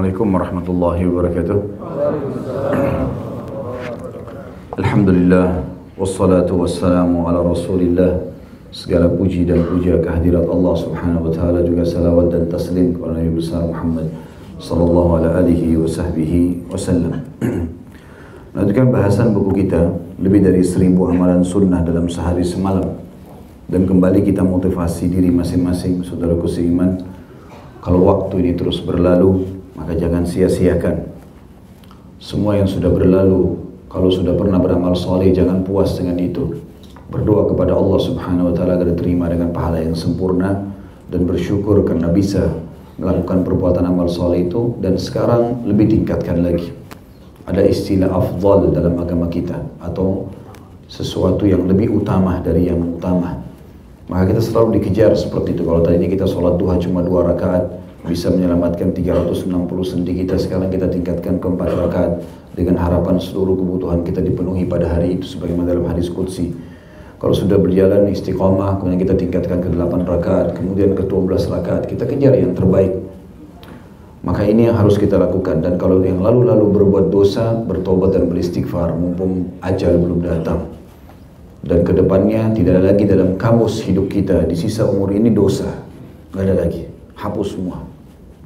Assalamualaikum warahmatullahi wabarakatuh. Alhamdulillah, wassalatu wassalamu ala rasulillah. Segala puji dan puja kehadirat Allah subhanahu wa ta'ala, juga salawat dan taslim kepada Nabi besar Muhammad sallallahu alaihi wa sahbihi wasallam. Lanjutkan bahasan buku kita, lebih dari 1000 amalan sunnah dalam sehari semalam. Dan kembali kita motivasi diri masing-masing, saudaraku seiman. Kalau waktu ini terus berlalu, maka jangan sia-siakan semua yang sudah berlalu. Kalau sudah pernah beramal soleh, jangan puas dengan itu. Berdoa kepada Allah subhanahu wa ta'ala agar diterima dengan pahala yang sempurna, dan bersyukur karena bisa melakukan perbuatan amal soleh itu. Dan sekarang lebih tingkatkan lagi. Ada istilah afdal dalam agama kita, atau sesuatu yang lebih utama dari yang utama. Maka kita selalu dikejar seperti itu. Kalau tadinya kita sholat duha cuma 2 rakaat, bisa menyelamatkan 360 sendi kita, sekarang kita tingkatkan ke 4 rakaat dengan harapan seluruh kebutuhan kita dipenuhi pada hari itu sebagaimana dalam hadis qudsi. Kalau sudah berjalan istiqamah, kemudian kita tingkatkan ke 8 rakaat, kemudian ke 12 rakaat, kita kejar yang terbaik. Maka ini yang harus kita lakukan. Dan kalau yang lalu-lalu berbuat dosa, bertobat dan beristighfar mumpung ajal belum datang. Dan kedepannya tidak ada lagi dalam kamus hidup kita di sisa umur ini dosa, nggak ada lagi, hapus semua.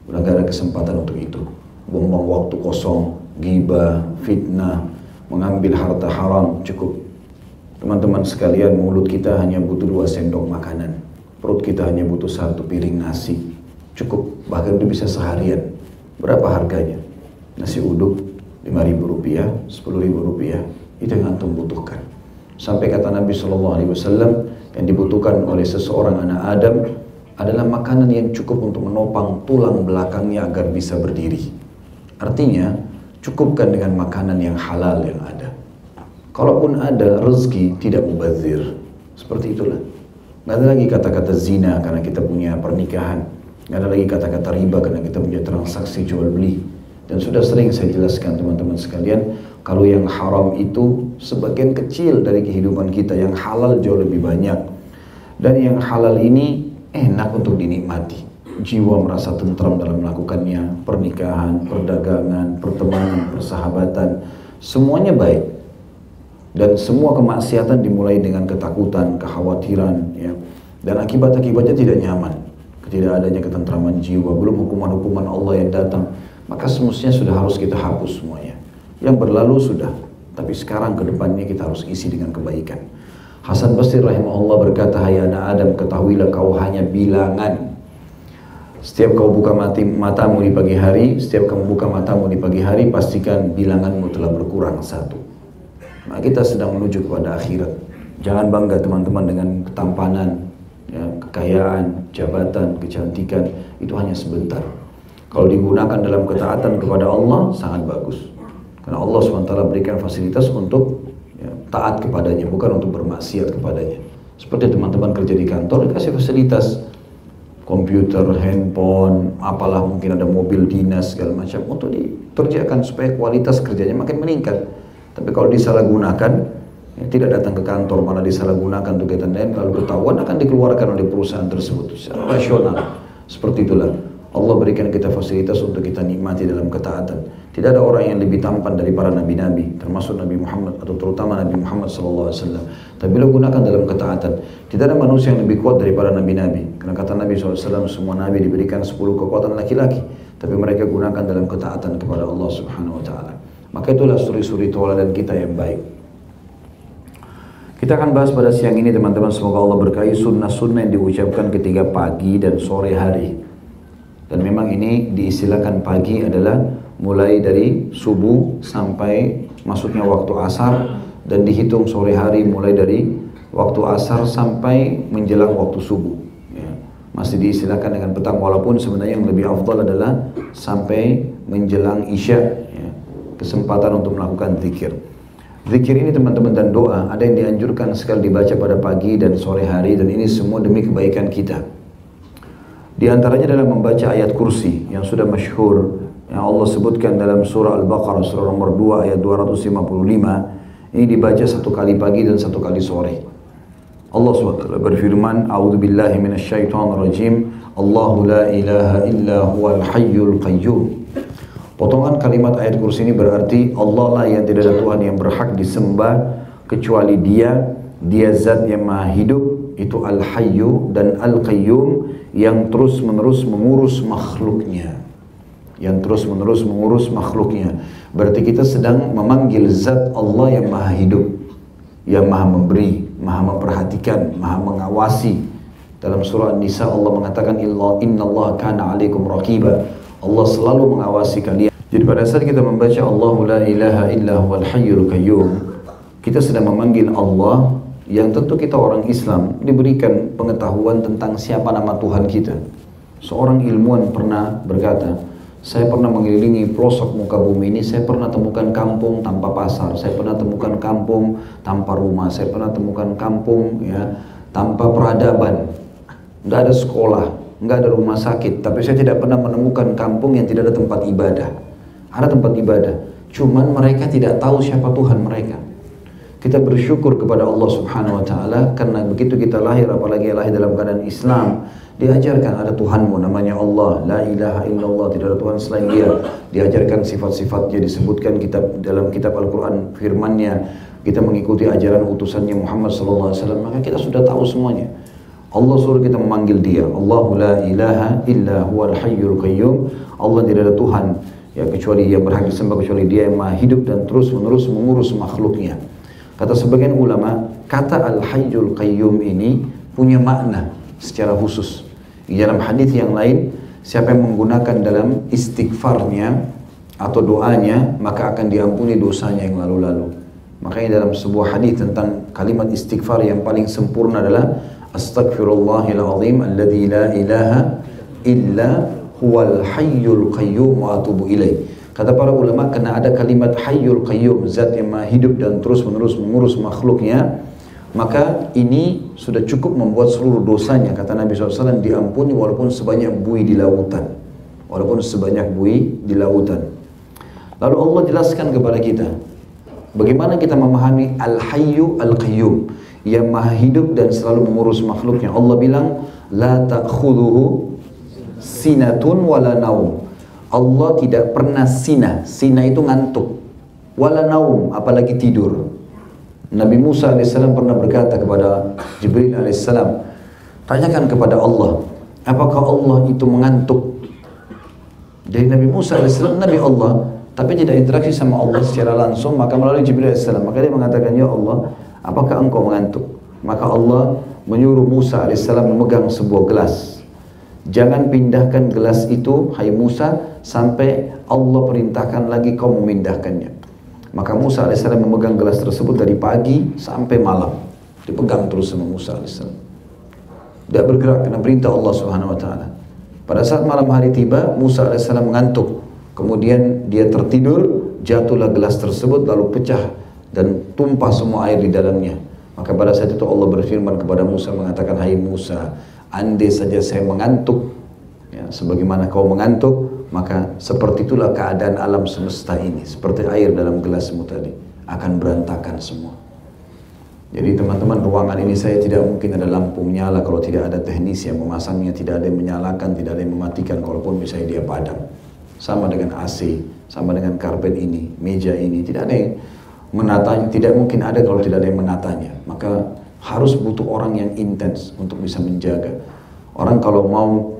Udah gak ada kesempatan untuk itu. Buang-buang waktu kosong, ghibah, fitnah, mengambil harta haram, cukup. Teman-teman sekalian, mulut kita hanya butuh 2 sendok makanan. Perut kita hanya butuh 1 piring nasi. Cukup, bahkan itu bisa seharian. Berapa harganya? Nasi uduk, 5.000 rupiah, 10.000 rupiah. Itu yang antum butuhkan. Sampai kata Nabi SAW, yang dibutuhkan oleh seseorang anak Adam adalah makanan yang cukup untuk menopang tulang belakangnya agar bisa berdiri. Artinya, cukupkan dengan makanan yang halal yang ada. Kalaupun ada rezeki, tidak mubazir. Seperti itulah. Nggak ada lagi kata-kata zina karena kita punya pernikahan. Nggak ada lagi kata-kata riba karena kita punya transaksi jual beli. Dan sudah sering saya jelaskan teman-teman sekalian, kalau yang haram itu sebagian kecil dari kehidupan kita, yang halal jauh lebih banyak. Dan yang halal ini enak untuk dinikmati. Jiwa merasa tentram dalam melakukannya. Pernikahan, perdagangan, pertemanan, persahabatan, semuanya baik. Dan semua kemaksiatan dimulai dengan ketakutan, kekhawatiran, ya. Dan akibat-akibatnya tidak nyaman. Tidak adanya ketentraman jiwa, belum hukuman-hukuman Allah yang datang. Maka semestinya sudah harus kita hapus semuanya. Yang berlalu sudah, tapi sekarang ke depannya kita harus isi dengan kebaikan. Hasan Basri rahimahullah berkata, hai anak Adam, ketahuilah kau hanya bilangan. Setiap kau buka matamu di pagi hari, setiap kamu buka matamu di pagi hari, pastikan bilanganmu telah berkurang 1. Nah, kita sedang menuju kepada akhirat. Jangan bangga teman-teman dengan ketampanan, ya, kekayaan, jabatan, kecantikan. Itu hanya sebentar. Kalau digunakan dalam ketaatan kepada Allah, sangat bagus. Karena Allah SWT berikan fasilitas untuk taat kepadanya, bukan untuk bermaksiat kepadanya. Seperti teman-teman kerja di kantor, dikasih fasilitas komputer, handphone, apalah, mungkin ada mobil dinas segala macam untuk dikerjakan supaya kualitas kerjanya makin meningkat. Tapi kalau disalahgunakan, ya, tidak datang ke kantor malah disalahgunakan untuk kegiatan lain, lalu ketahuan akan dikeluarkan oleh perusahaan tersebut secara rasional. Seperti itulah Allah berikan kita fasilitas untuk kita nikmati dalam ketaatan. Tidak ada orang yang lebih tampan dari para nabi-nabi, termasuk Nabi Muhammad atau terutama Nabi Muhammad SAW. Tapi beliau gunakan dalam ketaatan. Tidak ada manusia yang lebih kuat dari para nabi-nabi. Karena kata Nabi SAW, semua nabi diberikan 10 kekuatan laki-laki, tapi mereka gunakan dalam ketaatan kepada Allah Subhanahu Wa Taala. Maka itulah suri-suri tauladan kita yang baik. Kita akan bahas pada siang ini teman-teman, semoga Allah berkahi sunnah-sunnah yang diucapkan ketika pagi dan sore hari. Dan memang ini diistilahkan pagi adalah mulai dari subuh sampai masuknya waktu asar, dan dihitung sore hari mulai dari waktu asar sampai menjelang waktu subuh, ya. Masih diistilahkan dengan petang, walaupun sebenarnya yang lebih afdal adalah sampai menjelang isya, ya. Kesempatan untuk melakukan zikir. Zikir ini teman-teman dan doa ada yang dianjurkan sekali dibaca pada pagi dan sore hari, dan ini semua demi kebaikan kita. Di antaranya adalah membaca ayat kursi yang sudah masyhur, yang Allah sebutkan dalam surah Al-Baqarah surah nomor 2 ayat 255. Ini dibaca 1 kali pagi dan 1 kali sore. Allah SWT berfirman, A'udzubillahi minasyaitonirrajim, Allahu la ilaha illa huwal hayyul qayyum Potongan kalimat ayat kursi ini berarti Allah lah yang tidak ada Tuhan yang berhak disembah kecuali Dia. Dia zat yang maha hidup, itu Al-Hayyu dan Al-Qayyum, yang terus menerus mengurus makhluknya. Yang terus menerus mengurus makhluknya. Berarti kita sedang memanggil zat Allah yang maha hidup, yang maha memberi, maha memperhatikan, maha mengawasi. Dalam surah An-Nisa Allah mengatakan innallaha kana 'alaikum raqiba. Allah selalu mengawasi kalian. Jadi pada saat kita membaca Allahu la ilaha illa huwal hayyul qayyum, kita sedang memanggil Allah yang tentu kita orang Islam diberikan pengetahuan tentang siapa nama Tuhan kita. Seorang ilmuwan pernah berkata, saya pernah mengelilingi pelosok muka bumi ini, saya pernah temukan kampung tanpa pasar, saya pernah temukan kampung tanpa rumah, saya pernah temukan kampung ya tanpa peradaban, nggak ada sekolah, nggak ada rumah sakit, tapi saya tidak pernah menemukan kampung yang tidak ada tempat ibadah. Ada tempat ibadah, cuman mereka tidak tahu siapa Tuhan mereka. Kita bersyukur kepada Allah Subhanahu wa Ta'ala karena begitu kita lahir, apalagi lahir dalam keadaan Islam, diajarkan ada Tuhanmu namanya Allah, la ilaha illallah, tidak ada Tuhan selain Dia. Diajarkan sifat-sifatnya, disebutkan dalam kitab Al-Quran firman-Nya. Kita mengikuti ajaran utusannya Muhammad sallallahu alaihi wasallam, maka kita sudah tahu semuanya. Allah suruh kita memanggil Dia, Allahu la ilaha illa huwal hayyul qayyum. Allah tidak ada Tuhan ya kecuali yang berhak disembah kecuali Dia yang maha hidup dan terus menerus mengurus makhluknya. Kata sebagian ulama, kata Al-Hayyul Qayyum ini punya makna secara khusus. Di dalam hadis yang lain, siapa yang menggunakan dalam istighfarnya atau doanya, maka akan diampuni dosanya yang lalu-lalu. Makanya dalam sebuah hadis tentang kalimat istighfar yang paling sempurna adalah Astaghfirullahilazim alladzi la ilaha illa huwal hayyul qayyum wa atubu ilaih. Kata para ulama, karena ada kalimat Hayyul Qayyum, zat yang maha hidup dan terus menerus mengurus makhluknya, maka ini sudah cukup membuat seluruh dosanya, kata Nabi SAW, diampuni walaupun sebanyak buih di lautan. Walaupun sebanyak buih di lautan. Lalu Allah jelaskan kepada kita, bagaimana kita memahami Al-Hayyu Al-Qayyum, yang maha hidup dan selalu mengurus makhluknya. Allah bilang, La ta'khuduhu sinatun wala naum. Allah tidak pernah sina itu ngantuk, wala naum, apalagi tidur. Nabi Musa AS pernah berkata kepada Jibril AS, tanyakan kepada Allah, apakah Allah itu mengantuk? Dari Nabi Musa AS, Nabi Allah, tapi tidak interaksi sama Allah secara langsung, maka melalui Jibril AS, maka dia mengatakan, ya Allah, apakah engkau mengantuk? Maka Allah menyuruh Musa AS memegang sebuah gelas. Jangan pindahkan gelas itu, hai Musa, sampai Allah perintahkan lagi kau memindahkannya. Maka Musa AS memegang gelas tersebut dari pagi sampai malam. Dipegang terus sama Musa AS. Tidak bergerak karena perintah Allah Subhanahu wa Ta'ala. Pada saat malam hari tiba, Musa AS mengantuk. Kemudian dia tertidur, jatuhlah gelas tersebut lalu pecah dan tumpah semua air di dalamnya. Maka pada saat itu Allah berfirman kepada Musa mengatakan, hai Musa, andai saja saya mengantuk, ya, sebagaimana kau mengantuk, maka seperti itulah keadaan alam semesta ini. Seperti air dalam gelasmu tadi, akan berantakan semua. Jadi teman-teman, ruangan ini saya tidak mungkin ada lampu menyala kalau tidak ada teknisi yang memasangnya, tidak ada yang menyalakan, tidak ada yang mematikan, kalaupun misalnya dia padam. Sama dengan AC, sama dengan karpet ini, meja ini, tidak ada yang menatanya, tidak mungkin ada kalau tidak ada yang menatanya. Maka harus butuh orang yang intens untuk bisa menjaga. Orang kalau mau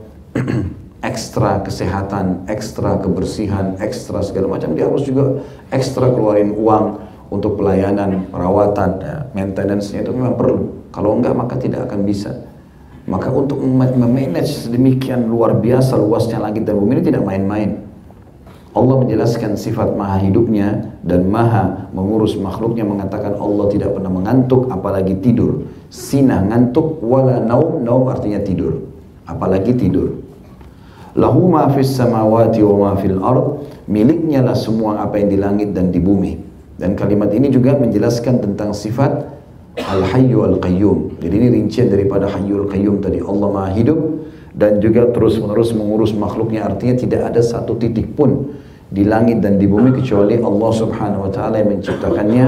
ekstra kesehatan, ekstra kebersihan, ekstra segala macam, dia harus juga ekstra keluarin uang untuk pelayanan, perawatan, ya, maintenance-nya itu memang perlu. Kalau enggak maka tidak akan bisa. Maka untuk memanage sedemikian luar biasa luasnya langit dan bumi ini tidak main-main. Allah menjelaskan sifat maha hidupnya dan maha mengurus makhluknya, mengatakan Allah tidak pernah mengantuk apalagi tidur. Sinah ngantuk, wala naum, naum artinya tidur, apalagi tidur. Lahu ma fis samawati wa ma fil ard, miliknya lah semua apa yang di langit dan di bumi. Dan kalimat ini juga menjelaskan tentang sifat Al-Hayyu Al-Qayyum. Jadi ini rincian daripada Hayyul Qayyum tadi. Allah maha hidup dan juga terus menerus mengurus makhluknya, artinya tidak ada satu titik pun di langit dan di bumi kecuali Allah Subhanahu wa Ta'ala yang menciptakannya,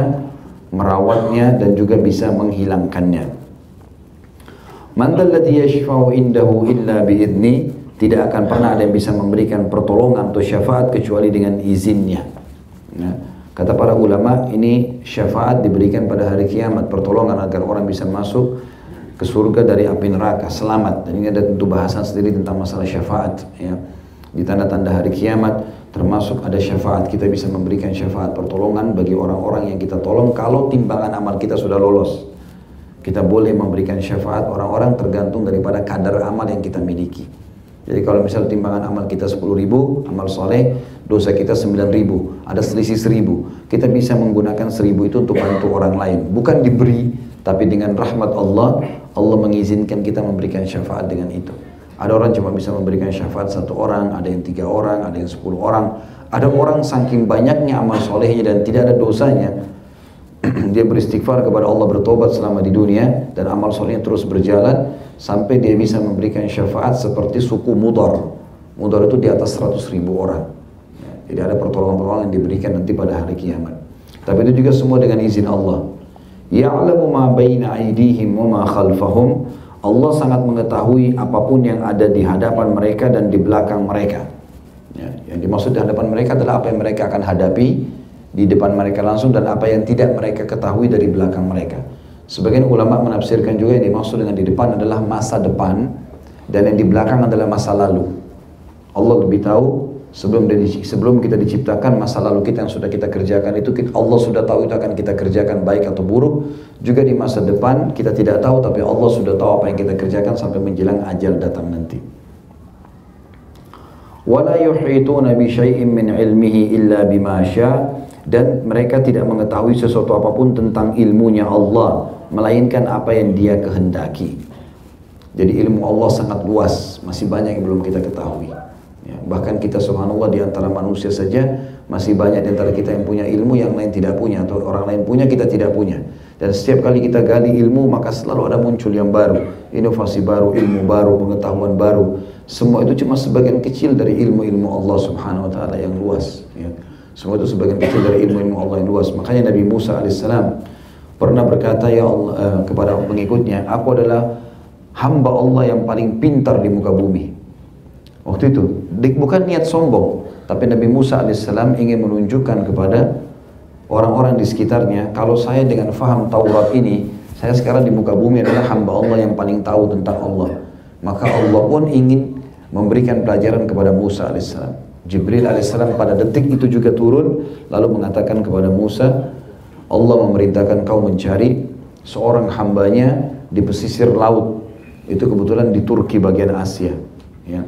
merawatnya dan juga bisa menghilangkannya. Man dzalladzi yashfa'u indahu illa bi'idni, Tidak akan pernah ada yang bisa memberikan pertolongan atau syafaat kecuali dengan izinnya. Nah, kata para ulama, ini syafaat diberikan pada hari kiamat, pertolongan agar orang bisa masuk ke surga dari api neraka, selamat. Dan ini ada tentu bahasan sendiri tentang masalah syafaat. Ya. Di tanda-tanda hari kiamat, termasuk ada syafaat. Kita bisa memberikan syafaat pertolongan bagi orang-orang yang kita tolong kalau timbangan amal kita sudah lolos. Kita boleh memberikan syafaat orang-orang tergantung daripada kadar amal yang kita miliki. Jadi kalau misal timbangan amal kita 10.000, amal soleh, dosa kita 9.000, ada selisih 1.000. Kita bisa menggunakan 1.000 itu untuk bantu orang lain. Bukan diberi, tapi dengan rahmat Allah, Allah mengizinkan kita memberikan syafaat dengan itu. Ada orang cuma bisa memberikan syafaat 1 orang, ada yang 3 orang, ada yang 10 orang. Ada orang saking banyaknya amal solehnya dan tidak ada dosanya, dia beristighfar kepada Allah, bertobat selama di dunia, dan amal solehnya terus berjalan sampai dia bisa memberikan syafaat seperti suku Mudar. Mudar itu di atas 100.000 orang. Jadi ada pertolongan-pertolongan yang diberikan nanti pada hari kiamat. Tapi itu juga semua dengan izin Allah. Ya'lamu ma baina aydihim wa ma khalfahum. Allah sangat mengetahui apapun yang ada di hadapan mereka dan di belakang mereka. Ya, yang dimaksud di hadapan mereka adalah apa yang mereka akan hadapi di depan mereka langsung dan apa yang tidak mereka ketahui dari belakang mereka. Sebagian ulama menafsirkan juga yang dimaksud dengan di depan adalah masa depan dan yang di belakang adalah masa lalu. Allah lebih tahu sebelum kita diciptakan, masa lalu kita yang sudah kita kerjakan itu Allah sudah tahu itu akan kita kerjakan baik atau buruk. Juga di masa depan kita tidak tahu, tapi Allah sudah tahu apa yang kita kerjakan sampai menjelang ajal datang nanti. وَلَا يُحِيطُونَ بِشَيْءٍ مِّنْ عِلْمِهِ إِلَّا بِمَا شَاءَ. Dan mereka tidak mengetahui sesuatu apapun tentang ilmunya Allah, melainkan apa yang Dia kehendaki. Jadi ilmu Allah sangat luas, masih banyak yang belum kita ketahui. Ya, bahkan kita subhanallah di antara manusia saja masih banyak di antara kita yang punya ilmu yang lain tidak punya, atau orang lain punya kita tidak punya. Dan setiap kali kita gali ilmu maka selalu ada muncul yang baru, inovasi baru, ilmu baru, pengetahuan baru. Semua itu cuma sebagian kecil dari ilmu-ilmu Allah subhanahu wa ta'ala yang luas. Ya. Semua itu sebagian kecil dari ilmu-ilmu Allah yang luas. Makanya Nabi Musa alaihissalam pernah berkata ya Allah, kepada pengikutnya, aku adalah hamba Allah yang paling pintar di muka bumi. Waktu itu bukan niat sombong, tapi Nabi Musa alaihissalam ingin menunjukkan kepada orang-orang di sekitarnya, kalau saya dengan faham Taurat ini, saya sekarang di muka bumi adalah hamba Allah yang paling tahu tentang Allah. Maka Allah pun ingin memberikan pelajaran kepada Musa alaihissalam. Jibril alaihissalam pada detik itu juga turun lalu mengatakan kepada Musa, Allah memerintahkan kau mencari seorang hambanya di pesisir laut. Itu kebetulan di Turki bagian Asia. Ya.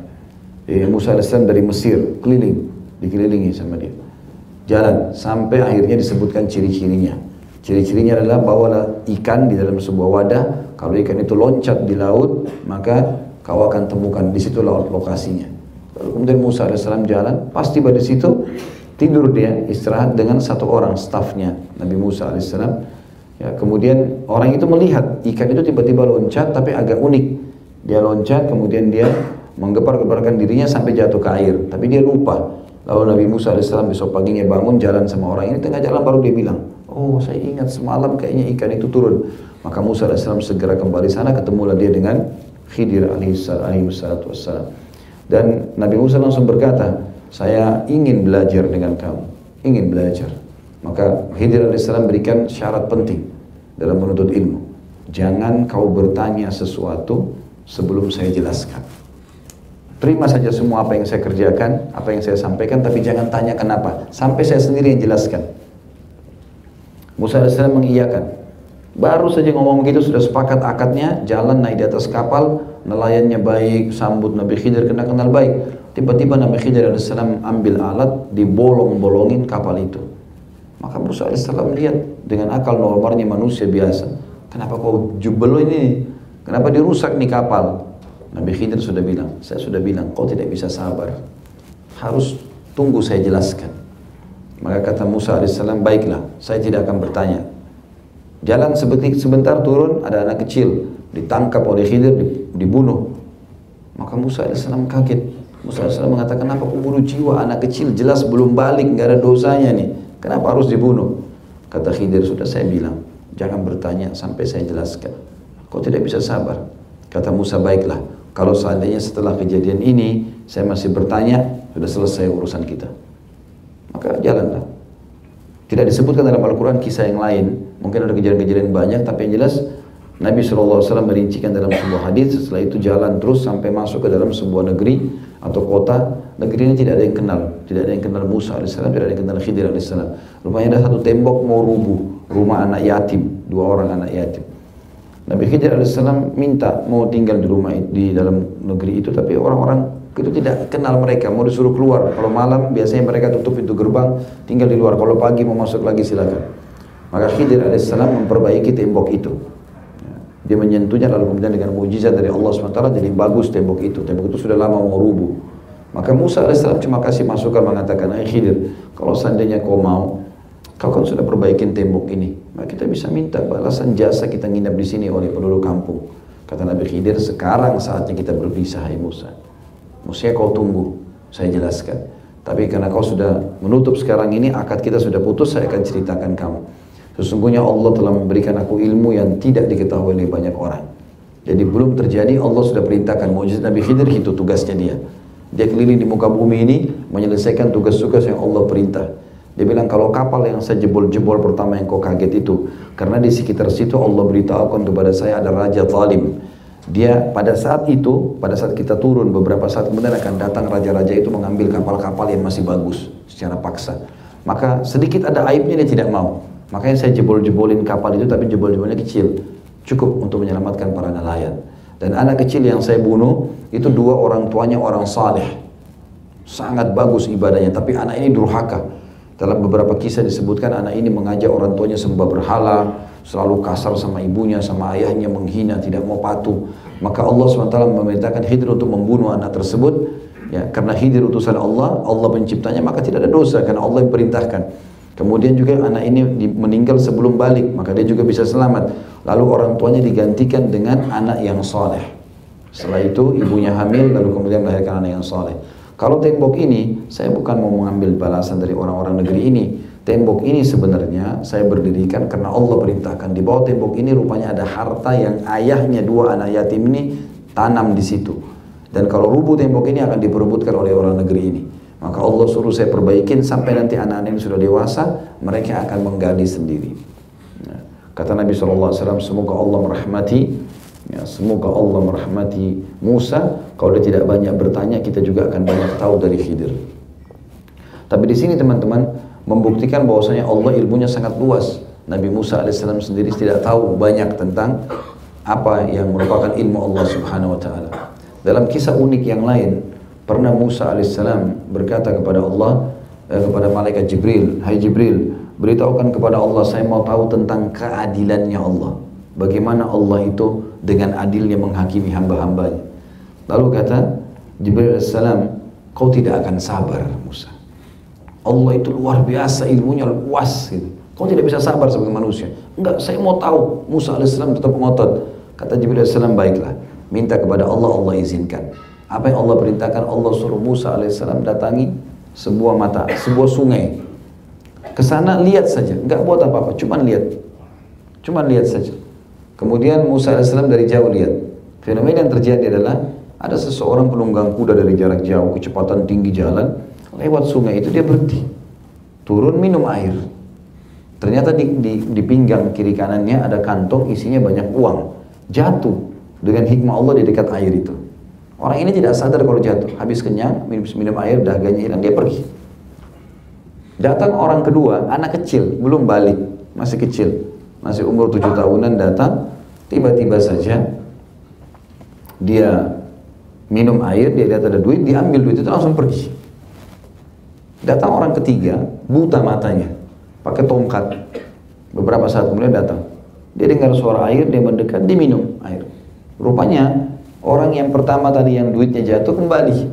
Musa alaihissalam dari Mesir dikelilingi sama dia. Jalan sampai akhirnya disebutkan ciri-cirinya. Ciri-cirinya adalah bawalah ikan di dalam sebuah wadah. Kalau ikan itu loncat di laut, maka kau akan temukan di situ lokasinya. Kemudian Musa AS jalan, pasti pada situ tidur dia, istirahat dengan satu orang stafnya Nabi Musa AS. Ya, kemudian orang itu melihat ikan itu tiba-tiba loncat, tapi agak unik. Dia loncat, kemudian dia menggepar-geparkan dirinya sampai jatuh ke air, tapi dia lupa. Lalu Nabi Musa AS besok paginya bangun jalan sama orang ini, tengah jalan baru dia bilang, oh saya ingat semalam kayaknya ikan itu turun. Maka Musa AS segera kembali sana, ketemulah dia dengan Khidir alaihissalam. Dan Nabi Musa langsung berkata, saya ingin belajar dengan kamu, ingin belajar. Maka Khidir alaihissalam berikan syarat penting dalam menuntut ilmu. Jangan kau bertanya sesuatu sebelum saya jelaskan. Terima saja semua apa yang saya kerjakan, apa yang saya sampaikan, tapi jangan tanya kenapa, sampai saya sendiri yang jelaskan. Musa alaihissalam mengiyakan. Baru saja ngomong begitu sudah sepakat akadnya, jalan naik di atas kapal, nelayannya baik, sambut Nabi Khidir kenal baik. Tiba-tiba Nabi Khidir alaihissalam ambil alat, dibolong-bolongin kapal itu. Maka Musa alaihissalam lihat dengan akal normalnya manusia biasa, kenapa kau jubel ini? Kenapa dirusak nih kapal? Nabi Khidir sudah bilang, saya sudah bilang, kau tidak bisa sabar, harus tunggu saya jelaskan. Maka kata Musa alaihissalam, baiklah, saya tidak akan bertanya. Jalan sebentar turun, ada anak kecil ditangkap oleh Khidir, dibunuh. Maka Musa alaihissalam kaget. Musa alaihissalam mengatakan, kenapa kau bunuh jiwa anak kecil, jelas belum balik, nggak ada dosanya nih, kenapa harus dibunuh? Kata Khidir, sudah saya bilang, jangan bertanya sampai saya jelaskan. Kau tidak bisa sabar. Kata Musa, baiklah, kalau seandainya setelah kejadian ini saya masih bertanya, sudah selesai urusan kita. Maka jalanlah. Tidak disebutkan dalam Al-Quran kisah yang lain, mungkin ada kejadian-kejadian banyak, tapi yang jelas Nabi SAW merincikan dalam sebuah hadis. Setelah itu jalan terus sampai masuk ke dalam sebuah negeri atau kota. Negeri ini tidak ada yang kenal, tidak ada yang kenal Musa AS, tidak ada yang kenal Khidir AS. Rupanya ada satu tembok mau rubuh, rumah anak yatim, 2 orang anak yatim. Nabi Khidir AS minta mau tinggal di rumah, di dalam negeri itu, tapi orang-orang itu tidak kenal mereka, mau disuruh keluar. Kalau malam biasanya mereka tutup pintu gerbang, tinggal di luar. Kalau pagi mau masuk lagi silakan. Maka Khidir AS memperbaiki tembok itu. Dia menyentuhnya lalu kemudian dengan mukjizat dari Allah SWT jadi bagus tembok itu. Tembok itu sudah lama mau rubuh. Maka Musa AS cuma kasih masukan mengatakan, Khidir, kalau seandainya kau mau, kau kan sudah perbaikin tembok ini, maka kita bisa minta balasan jasa kita nginap di sini oleh penduduk kampung. Kata Nabi Khidir, sekarang saatnya kita berpisah, hai Musa. Musa, kau tunggu, saya jelaskan. Tapi karena kau sudah menutup sekarang ini, akad kita sudah putus, saya akan ceritakan kamu. Sesungguhnya Allah telah memberikan aku ilmu yang tidak diketahui oleh banyak orang. Jadi belum terjadi, Allah sudah perintahkan mukjizat Nabi Khidir, itu tugasnya dia. Dia keliling di muka bumi ini menyelesaikan tugas-tugas yang Allah perintah. Dia bilang, kalau kapal yang saya jebol-jebol pertama yang kau kaget itu, karena di sekitar situ Allah beritahukan kepada saya ada raja zalim. Dia pada saat itu, pada saat kita turun beberapa saat kemudian akan datang raja-raja itu mengambil kapal-kapal yang masih bagus secara paksa. Maka sedikit ada aibnya dia tidak mau. Makanya saya jebol-jebolin kapal itu, tapi jebol-jebolnya kecil, cukup untuk menyelamatkan para nelayan. Dan anak kecil yang saya bunuh itu 2 orang tuanya orang saleh, sangat bagus ibadahnya, tapi anak ini durhaka. Dalam beberapa kisah disebutkan anak ini mengajak orang tuanya sembah berhala, selalu kasar sama ibunya, sama ayahnya, menghina, tidak mau patuh. Maka Allah SWT memerintahkan Khidir untuk membunuh anak tersebut. Ya, karena Khidir utusan Allah, Allah penciptanya, maka tidak ada dosa karena Allah yang perintahkan. Kemudian juga anak ini meninggal sebelum balik, maka dia juga bisa selamat. Lalu orang tuanya digantikan dengan anak yang saleh. Setelah itu ibunya hamil, lalu kemudian melahirkan anak yang saleh. Kalau tembok ini, saya bukan mau mengambil balasan dari orang-orang negeri ini. Tembok ini sebenarnya saya berdirikan karena Allah perintahkan. Di bawah tembok ini rupanya ada harta yang ayahnya 2 anak yatim ini tanam di situ. Dan kalau rubuh tembok ini akan diperebutkan oleh orang negeri ini. Maka Allah suruh saya perbaikin sampai nanti anak-anak ini sudah dewasa, mereka akan menggali sendiri. Kata Nabi SAW, semoga Allah merahmati, ya, semoga Allah merahmati Musa. Kalau dia tidak banyak bertanya, kita juga akan banyak tahu dari Khidir. Tapi di sini teman-teman membuktikan bahwasanya Allah ilmunya sangat luas. Nabi Musa AS sendiri tidak tahu banyak tentang apa yang merupakan ilmu Allah Subhanahu Wa Taala. Dalam kisah unik yang lain, pernah Musa AS berkata kepada Allah, kepada malaikat Jibril, hai Jibril, beritahukan kepada Allah, saya mau tahu tentang keadilannya Allah. Bagaimana Allah itu dengan adilnya menghakimi hamba-hambanya. Lalu kata Jibril AS, kau tidak akan sabar Musa. Allah itu luar biasa, ilmunya luas gitu. Kau tidak bisa sabar sebagai manusia. Enggak, saya mau tahu. Musa AS tetap ngotot. Kata Jibril AS, baiklah, minta kepada Allah, Allah izinkan. Apa yang Allah perintahkan? Allah suruh Musa AS datangi sebuah sungai. Kesana lihat saja, enggak buat apa-apa, cuman lihat saja. Kemudian Musa AS dari jauh lihat. Fenomena yang terjadi adalah ada seseorang penunggang kuda dari jarak jauh, kecepatan tinggi jalan, lewat sungai itu dia berhenti, turun minum air. Ternyata di pinggang kiri kanannya ada kantong isinya banyak uang, jatuh dengan hikmah Allah di dekat air itu. Orang ini tidak sadar kalau jatuh, habis kenyang, minum air, dahaganya hilang, dia pergi. Datang orang kedua, anak kecil, belum balik, masih kecil, masih umur 7 tahunan datang, tiba-tiba saja dia minum air, dia lihat ada duit, diambil duit itu langsung pergi. Datang orang ketiga, buta matanya, pakai tongkat. Beberapa saat kemudian datang, dia dengar suara air, dia mendekat, dia minum air. Rupanya orang yang pertama tadi yang duitnya jatuh kembali.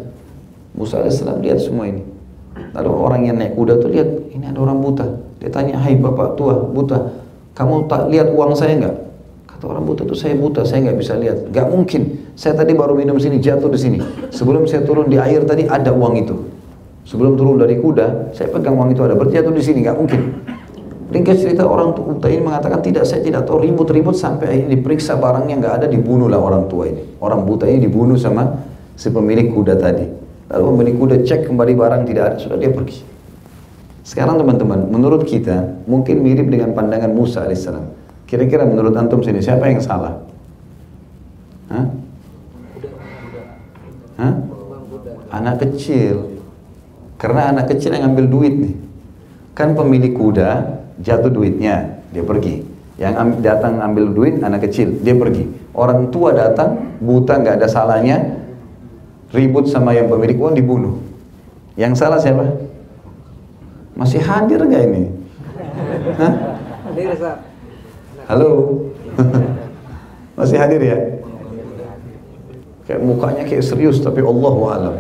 Musa AS lihat semua ini. Lalu orang yang naik kuda tuh lihat, ini ada orang buta. Dia tanya, hai bapak tua buta, kamu tak lihat uang saya enggak? Kata orang buta tuh, saya buta, saya nggak bisa lihat. Nggak mungkin, saya tadi baru minum sini, jatuh di sini. Sebelum saya turun di air tadi ada uang itu. Sebelum turun dari kuda, saya pegang uang itu ada, berarti jatuh di sini, nggak mungkin. Ringkas cerita, orang tua ini mengatakan, tidak, saya tidak tahu, ribut-ribut sampai akhirnya diperiksa barangnya nggak ada, dibunuhlah orang tua ini. Orang buta ini dibunuh sama si pemilik kuda tadi. Lalu pemilik kuda cek kembali barang tidak ada, sudah dia pergi. Sekarang teman-teman, menurut kita mungkin mirip dengan pandangan Musa alaihissalam. Kira-kira menurut antum sini siapa yang salah? Hah? Hah? Anak kecil. Karena anak kecil yang ngambil duit nih. Kan pemilik kuda jatuh duitnya, dia pergi. Yang datang ambil duit anak kecil, dia pergi. Orang tua datang, buta nggak ada salahnya, ribut sama yang pemilik uang, dibunuh. Yang salah siapa? Masih hadir nggak ini? Hah? Hadir, Ustaz. Halo? Masih hadir ya? Kayak mukanya kayak serius, tapi Allahu a'lam.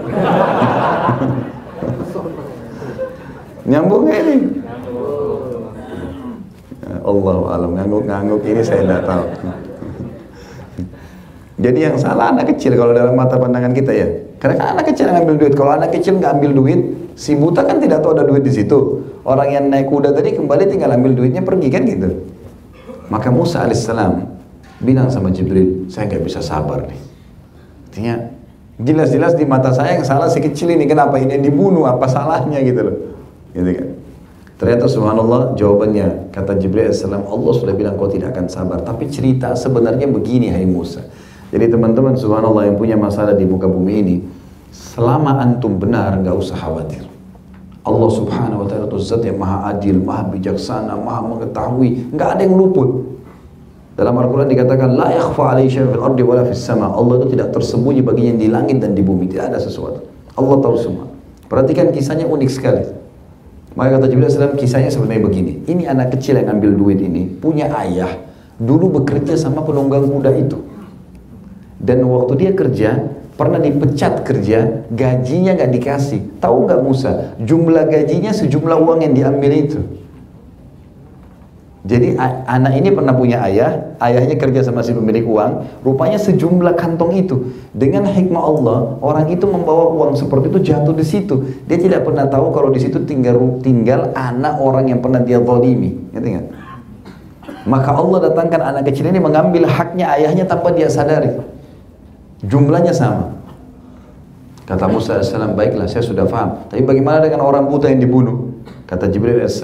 Nyambung nggak ini? Allahu a'lam, ngangguk-ngangguk ini saya tidak tahu. Jadi yang salah anak kecil kalau dalam mata pandangan kita ya. Karena kan anak kecil yang ambil duit. Kalau anak kecil nggak ambil duit, si buta kan tidak tahu ada duit di situ. Orang yang naik kuda tadi kembali tinggal ambil duitnya pergi kan gitu. Maka Musa alaihissalam bilang sama Jibril, saya nggak bisa sabar nih. Artinya jelas-jelas di mata saya yang salah si kecil ini, kenapa ini dibunuh, apa salahnya gitu loh. Gitu kan. Ternyata subhanallah jawabannya, kata Jibril alaihissalam, Allah sudah bilang kau tidak akan sabar. Tapi cerita sebenarnya begini, hai Musa. Jadi teman-teman subhanallah yang punya masalah di muka bumi ini, selama antum benar nggak usah khawatir. Allah subhanahu wa ta'ala itu zat yang maha adil, maha bijaksana, maha mengetahui, nggak ada yang luput. Dalam Al-Quran dikatakan, la yakhfa alaihi syai'un fil ardi wala fis sama. Allah itu tidak tersembunyi baginya di langit dan di bumi, tidak ada sesuatu. Allah tahu semua. Perhatikan kisahnya unik sekali. Maka kata Jibril SAW, kisahnya sebenarnya begini. Ini anak kecil yang ambil duit ini, punya ayah, dulu bekerja sama penunggang kuda itu. Dan waktu dia kerja, pernah dipecat kerja, gajinya nggak dikasih. Tahu nggak Musa? Jumlah gajinya sejumlah uang yang diambil itu. Jadi anak ini pernah punya ayah, ayahnya kerja sama si pemilik uang, rupanya sejumlah kantong itu. Dengan hikmah Allah, orang itu membawa uang seperti itu jatuh di situ. Dia tidak pernah tahu kalau di situ tinggal anak orang yang pernah dia zalimi. Ngerti nggak? Maka Allah datangkan anak kecil ini mengambil haknya ayahnya tanpa dia sadari. Jumlahnya sama. Kata Musa AS, baiklah saya sudah paham. Tapi bagaimana dengan orang buta yang dibunuh? Kata Jibril AS,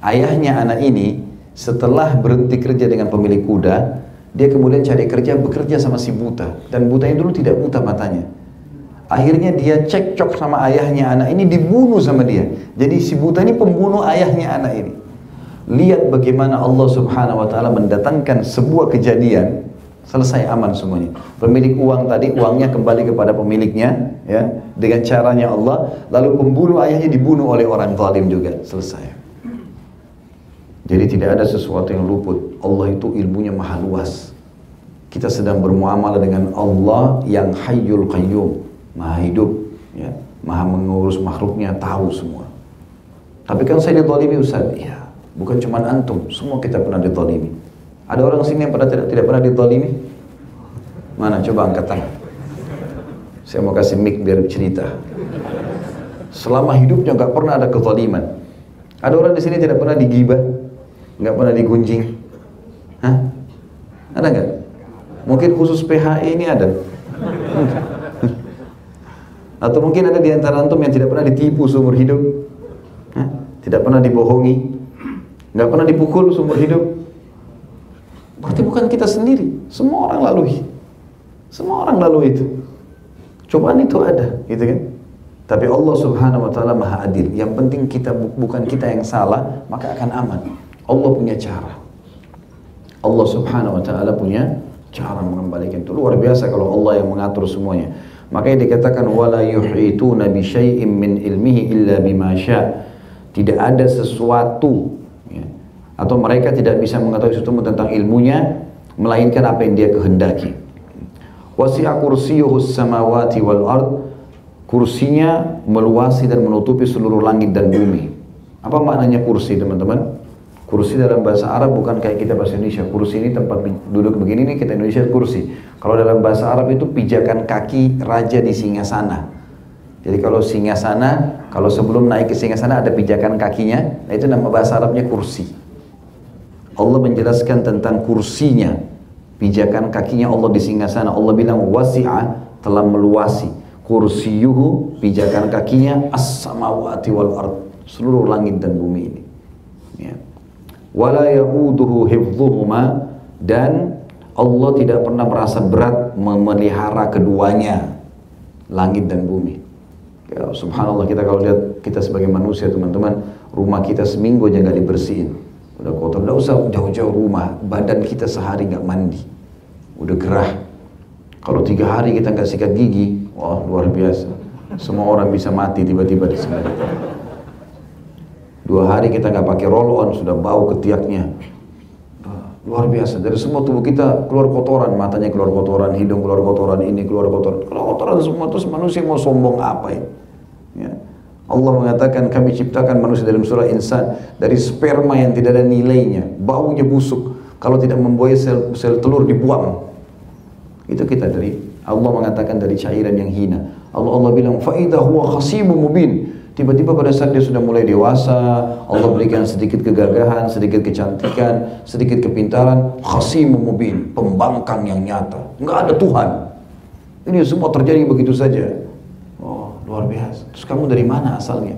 ayahnya anak ini setelah berhenti kerja dengan pemilik kuda, dia kemudian cari kerja, bekerja sama si buta. Dan buta ini dulu tidak buta matanya. Akhirnya dia cekcok sama ayahnya anak ini, dibunuh sama dia. Jadi si buta ini pembunuh ayahnya anak ini. Lihat bagaimana Allah subhanahu wa ta'ala mendatangkan sebuah kejadian, selesai aman semuanya. Pemilik uang tadi, uangnya kembali kepada pemiliknya, ya, dengan caranya Allah. Lalu pembunuh ayahnya dibunuh oleh orang zalim juga, selesai. Jadi tidak ada sesuatu yang luput. Allah itu ilmunya maha luas. Kita sedang bermuamalah dengan Allah yang hayyul qayyum, maha hidup, ya, maha mengurus makhluknya, tahu semua. Tapi kan saya dizalimi Ustaz. Ya, bukan cuma antum, semua kita pernah dizalimi. Ada orang sini yang tidak pernah dizalimi? Mana? Coba angkat tangan. Saya mau kasih mic biar cerita. Selama hidupnya nggak pernah ada kezaliman. Ada orang di sini tidak pernah digibah? Nggak pernah digunjing? Hah? Ada nggak? Mungkin khusus PHI ini ada? Atau mungkin ada di antara antum yang tidak pernah ditipu seumur hidup? Hah? Tidak pernah dibohongi? Nggak pernah dipukul seumur hidup? Berarti bukan kita sendiri, semua orang lalui. Semua orang lalui itu. Cobaan itu ada, gitu kan? Tapi Allah subhanahu wa ta'ala maha adil. Yang penting kita bukan kita yang salah, maka akan aman. Allah punya cara. Allah subhanahu wa ta'ala punya cara mengembalikan itu. Luar biasa kalau Allah yang mengatur semuanya. Makanya dikatakan wala yuhituna bi syai'in min ilmihi illa bima syaa. Tidak ada sesuatu, ya, atau mereka tidak bisa mengetahui sesuatu tentang ilmunya melainkan apa yang dia kehendaki. Wasi'a kursiyyuhus samawati wal ard. Kursinya meluasi dan menutupi seluruh langit dan bumi. Apa maknanya kursi, teman-teman? Kursi dalam bahasa Arab bukan kayak kita bahasa Indonesia. Kursi ini tempat duduk begini nih, kita Indonesia kursi. Kalau dalam bahasa Arab itu pijakan kaki raja di singgasana. Jadi kalau singgasana, kalau sebelum naik ke singgasana ada pijakan kakinya, nah itu nama bahasa Arabnya kursi. Allah menjelaskan tentang kursinya, pijakan kakinya Allah di singgasana. Allah bilang wasi'a, telah meluasi. Kursiyuhu, pijakan kakinya, as-samawati wal ard, seluruh langit dan bumi ini. Ya. Wala yauduhu hifdhuhuma, dan Allah tidak pernah merasa berat memelihara keduanya, langit dan bumi. Ya, subhanallah, kita kalau lihat kita sebagai manusia teman-teman, rumah kita seminggu aja nggak dibersihin, udah kotor. Nggak usah jauh-jauh rumah, badan kita sehari nggak mandi, udah gerah. Kalau 3 hari kita nggak sikat gigi, wah luar biasa. Semua orang bisa mati tiba-tiba di sana. 2 hari kita nggak pakai roll on, sudah bau ketiaknya. Luar biasa. Dari semua tubuh kita keluar kotoran, matanya keluar kotoran, hidung keluar kotoran, ini keluar kotoran. Kalau kotoran semua, terus manusia mau sombong apa ini? Ya. Allah mengatakan kami ciptakan manusia dalam surah Insan dari sperma yang tidak ada nilainya, baunya busuk. Kalau tidak membuai sel telur dibuang. Itu kita dari Allah mengatakan dari cairan yang hina. Allah bilang fa'idah huwa khasimun mubin. Tiba-tiba pada saat dia sudah mulai dewasa, Allah berikan sedikit kegagahan, sedikit kecantikan, sedikit kepintaran, khasimun mubin, pembangkang yang nyata. Enggak ada Tuhan. Ini semua terjadi begitu saja. Oh, luar biasa. Terus kamu dari mana asalnya?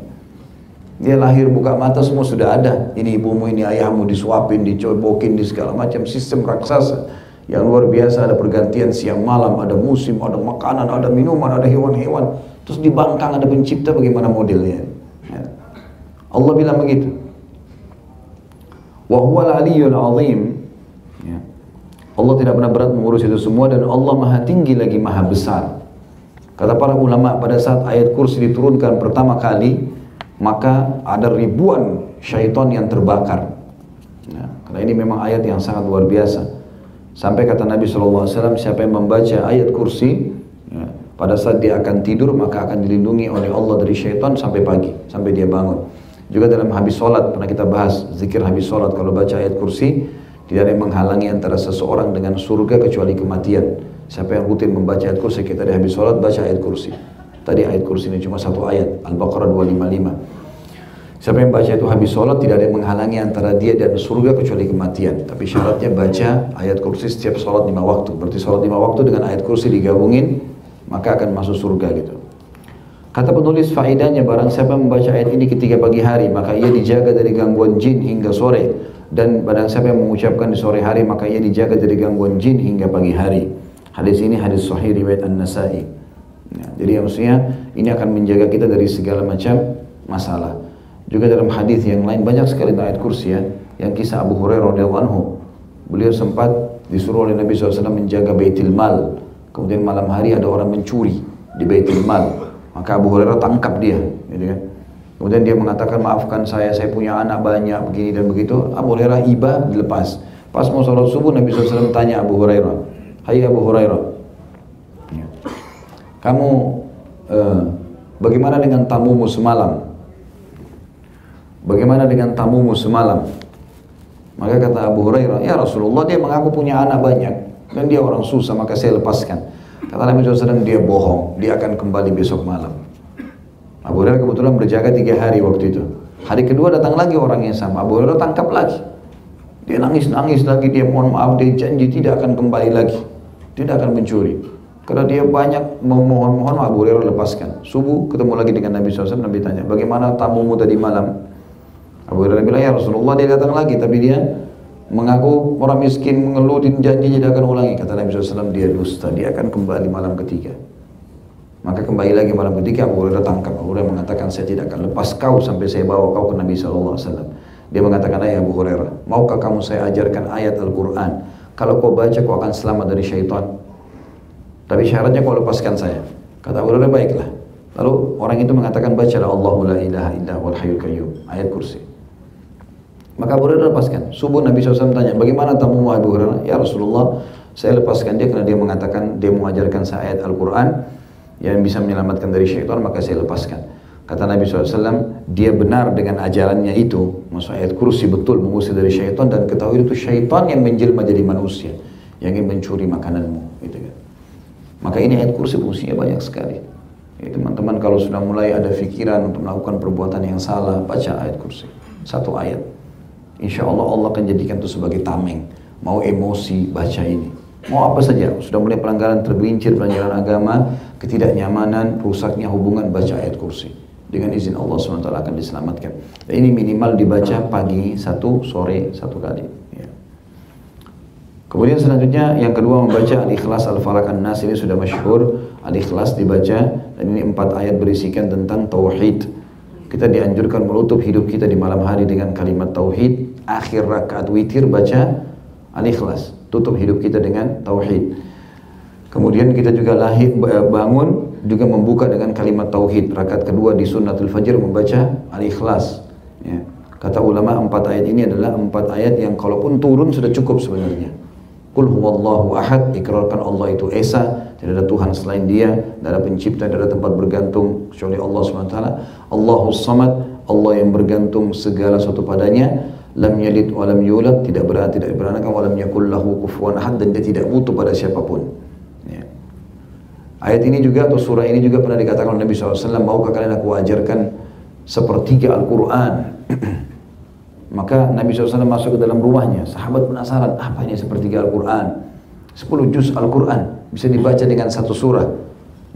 Dia lahir buka mata semua sudah ada. Ini ibumu, ini ayahmu, disuapin, dicobokin, di segala macam sistem raksasa yang luar biasa. Ada pergantian siang malam, ada musim, ada makanan, ada minuman, ada hewan-hewan. Terus di bangkang ada pencipta, bagaimana modelnya? Ya. Allah bilang begitu. Wa huwal aliyyul azim. Ya. Allah tidak pernah berat mengurus itu semua, dan Allah maha tinggi lagi maha besar. Kata para ulama, pada saat ayat kursi diturunkan pertama kali, maka ada ribuan syaitan yang terbakar. Ya. Karena ini memang ayat yang sangat luar biasa. Sampai kata Nabi SAW, siapa yang membaca ayat kursi, ya, pada saat dia akan tidur maka akan dilindungi oleh Allah dari syaitan sampai pagi, sampai dia bangun. Juga dalam habis sholat, pernah kita bahas zikir habis sholat, kalau baca ayat kursi tidak ada yang menghalangi antara seseorang dengan surga kecuali kematian. Siapa yang rutin membaca ayat kursi, kita di habis sholat baca ayat kursi. Tadi ayat kursi ini cuma 1 ayat, Al-Baqarah 255. Siapa yang baca itu habis sholat, tidak ada yang menghalangi antara dia dan surga kecuali kematian. Tapi syaratnya baca ayat kursi setiap sholat 5 waktu. Berarti sholat 5 waktu dengan ayat kursi digabungin, maka akan masuk surga gitu. Kata penulis, faedahnya barang siapa membaca ayat ini ketika pagi hari, maka ia dijaga dari gangguan jin hingga sore. Dan barang siapa yang mengucapkan di sore hari, maka ia dijaga dari gangguan jin hingga pagi hari. Hadis ini hadis sahih riwayat An-Nasa'i. Ya, jadi maksudnya ini akan menjaga kita dari segala macam masalah. Juga dalam hadis yang lain banyak sekali ayat kursi ya. Yang kisah Abu Hurairah radhiyallahu anhu, beliau sempat disuruh oleh Nabi SAW menjaga Baitul Mal. Kemudian malam hari ada orang mencuri di Baitul Mal, maka Abu Hurairah tangkap dia, gitu kan. Kemudian dia mengatakan, maafkan saya punya anak banyak, begini dan begitu. Abu Hurairah iba, dilepas. Pas mau sholat subuh, Nabi SAW tanya Abu Hurairah, hai Abu Hurairah, kamu bagaimana dengan tamumu semalam? Bagaimana dengan tamumu semalam? Maka kata Abu Hurairah, ya Rasulullah, dia mengaku punya anak banyak dan dia orang susah, maka saya lepaskan. Kata Nabi SAW, dia bohong, dia akan kembali besok malam. Abu Hurairah kebetulan berjaga 3 hari waktu itu. Hari kedua datang lagi orang yang sama, Abu Hurairah tangkap lagi. Dia nangis-nangis lagi, dia mohon maaf, dia janji tidak akan kembali lagi, tidak akan mencuri. Karena dia banyak memohon-mohon, Abu Hurairah lepaskan. Subuh ketemu lagi dengan Nabi SAW, Nabi tanya, bagaimana tamumu tadi malam? Abu Hurairah bilang, ya Rasulullah, dia datang lagi, tapi dia mengaku orang miskin, mengeluh, janji tidak akan ulangi. Kata Nabi SAW, dia dusta, dia akan kembali malam ketiga. Maka kembali lagi malam ketiga, Abu Hurairah tangkap. Abu Hurairah mengatakan, saya tidak akan lepas kau sampai saya bawa kau ke Nabi SAW. Dia mengatakan, ya Abu Hurairah, maukah kamu saya ajarkan ayat Al-Quran? Kalau kau baca, kau akan selamat dari syaitan. Tapi syaratnya kau lepaskan saya. Kata Abu Hurairah, baiklah. Lalu orang itu mengatakan, bacalah Allahu la ilaha illa wal hayyul qayyum, ayat kursi. Maka Abu Hurairah lepaskan. Subuh Nabi SAW tanya, bagaimana tamumu Abu Hurairah? Ya Rasulullah, saya lepaskan dia karena dia mengatakan dia mengajarkan saya ayat Al-Quran yang bisa menyelamatkan dari syaitan, maka saya lepaskan. Kata Nabi SAW, dia benar dengan ajarannya itu, maksud ayat kursi betul mengusir dari syaitan, dan ketahui itu syaitan yang menjelma jadi manusia, yang ingin mencuri makananmu. Gitu kan. Maka ini ayat kursi fungsinya banyak sekali. Ya, teman-teman kalau sudah mulai ada fikiran untuk melakukan perbuatan yang salah, baca ayat kursi. 1 ayat. insya Allah Allah akan jadikan itu sebagai tameng. Mau emosi, baca ini. Mau apa saja, sudah mulai pelanggaran tergelincir, pelanggaran agama, ketidaknyamanan, rusaknya hubungan, baca ayat kursi. Dengan izin Allah SWT akan diselamatkan. Dan ini minimal dibaca pagi satu, sore satu kali. Ya. Kemudian selanjutnya yang kedua membaca Al-Ikhlas, Al-Falaq, An-Nas, ini sudah masyhur. Al-Ikhlas dibaca, dan ini 4 ayat berisikan tentang tauhid. Kita dianjurkan menutup hidup kita di malam hari dengan kalimat tauhid. Akhir rakaat witir baca Al-Ikhlas, tutup hidup kita dengan tauhid. Kemudian kita juga bangun juga membuka dengan kalimat tauhid. Rakaat kedua di sunnatul fajr membaca Al-Ikhlas. Ya. Kata ulama 4 ayat ini adalah 4 ayat yang kalaupun turun sudah cukup sebenarnya. Qul huwallahu ahad, ikrarkan Allah itu esa, tidak ada Tuhan selain Dia, tidak ada pencipta, tidak ada tempat bergantung kecuali Allah SWT. Allahus samad, Allah yang bergantung segala sesuatu padanya. Lam yalid wa lam yulad, tidak beranakan, wa lam yakul lahu kufuwan ahad, dan dia tidak butuh pada siapapun. Ya. Ayat ini juga atau surah ini juga pernah dikatakan oleh Nabi SAW, maukah kalian aku ajarkan sepertiga Al-Quran? Maka Nabi SAW masuk ke dalam rumahnya, sahabat penasaran, apa ini sepertiga Al-Quran? 10 juz Al-Quran, bisa dibaca dengan satu surah.